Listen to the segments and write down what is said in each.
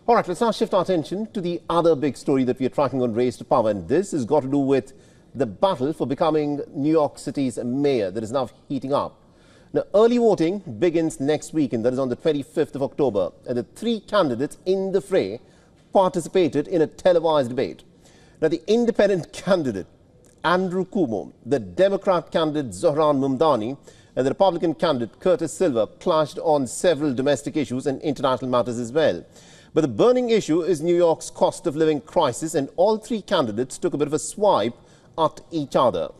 All right, let's now shift our attention to the other big story that we are tracking on Race to Power, and this has got to do with the battle for becoming New York City's mayor that is now heating up. Now, early voting begins next week, and that is on the 25th of October, and the three candidates in the fray participated in a televised debate. Now, the independent candidate, Andrew Cuomo, the Democrat candidate, Zohran Mamdani, and the Republican candidate, Sliwa, clashed on several domestic issues and international matters as well. But the burning issue is New York's cost of living crisis, and all three candidates took a bit of a swipe at each other.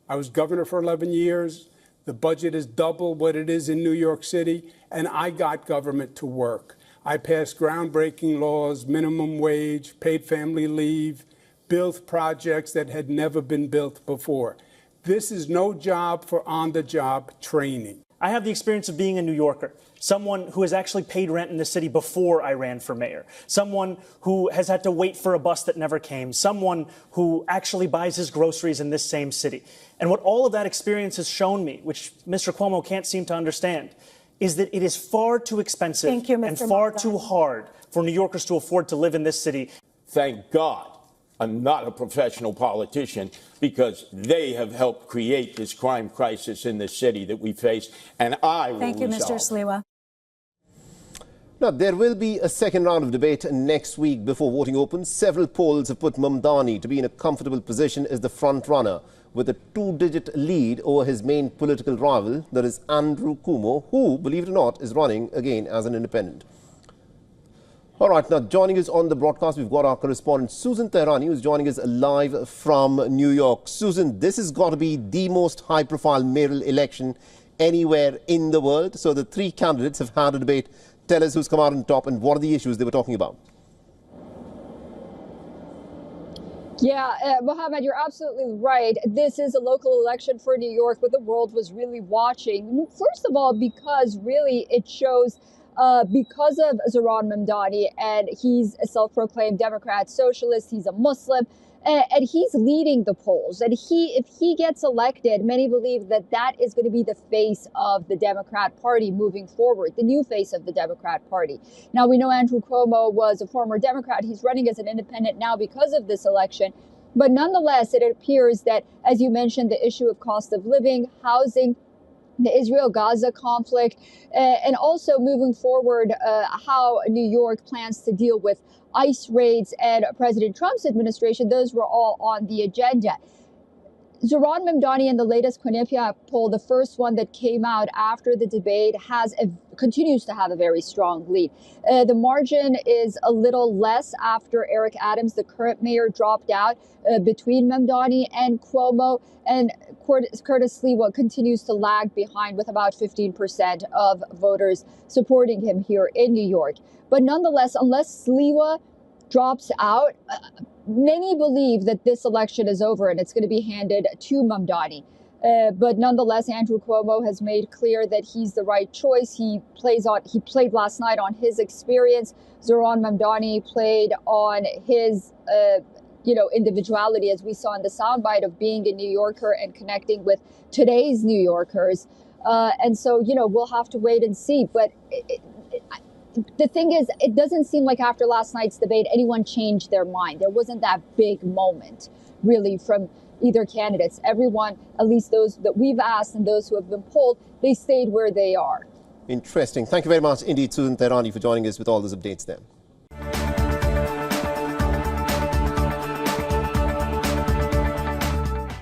I was governor for 11 years. The budget is double what it is in New York City, and I got government to work. I passed groundbreaking laws, minimum wage, paid family leave, built projects that had never been built before. This is no job for on-the-job training. I have the experience of being a New Yorker, someone who has actually paid rent in the city before I ran for mayor, someone who has had to wait for a bus that never came, someone who actually buys his groceries in this same city. And what all of that experience has shown me, which Mr. Cuomo can't seem to understand, is that it is far too expensive and far too hard for New Yorkers to afford to live in this city. Thank God I'm not a professional politician, because they have helped create this crime crisis in the city that we face, and I will Thank you, Mr. Sliwa. Now, there will be a second round of debate next week before voting opens. Several polls have put Mamdani to be in a comfortable position as the front runner, with a two-digit lead over his main political rival, that is Andrew Cuomo, who, believe it or not, is running again as an independent. All right, now joining us on the broadcast, we've got our correspondent Susan Tehrani, who's joining us live from New York. Susan, this has got to be the most high-profile mayoral election anywhere in the world. So the three candidates have had a debate. Tell us who's come out on top and what are the issues they were talking about. Yeah, Mohammed, you're absolutely right. This is a local election for New York, but the world was really watching. First of all, because really it shows because of Zohran Mamdani, and he's a self-proclaimed Democrat socialist, he's a Muslim, and he's leading the polls. And if he gets elected, many believe that that is going to be the face of the Democrat Party moving forward, the new face of the Democrat Party. Now, we know Andrew Cuomo was a former Democrat. He's running as an independent now because of this election. But nonetheless, it appears that, as you mentioned, the issue of cost of living, housing, the Israel-Gaza conflict, and also moving forward, how New York plans to deal with ICE raids and President Trump's administration, those were all on the agenda. Zohran Mamdani in the latest Quinnipiac poll, the first one that came out after the debate, continues to have a very strong lead. The margin is a little less after Eric Adams, the current mayor, dropped out between Mamdani and Cuomo, and Sliwa continues to lag behind with about 15% of voters supporting him here in New York. But nonetheless, unless Sliwa drops out, many believe that this election is over and it's going to be handed to Mamdani. But nonetheless, Andrew Cuomo has made clear that he's the right choice. He played last night on his experience. Zohran Mamdani played on his individuality, as we saw in the soundbite of being a New Yorker and connecting with today's New Yorkers. And so, we'll have to wait and see. But the thing is, it doesn't seem like after last night's debate, anyone changed their mind. There wasn't that big moment, really, from either candidates. Everyone, at least those that we've asked and those who have been polled, they stayed where they are. Interesting. Thank you very much indeed, Susan Tehrani, for joining us with all those updates there.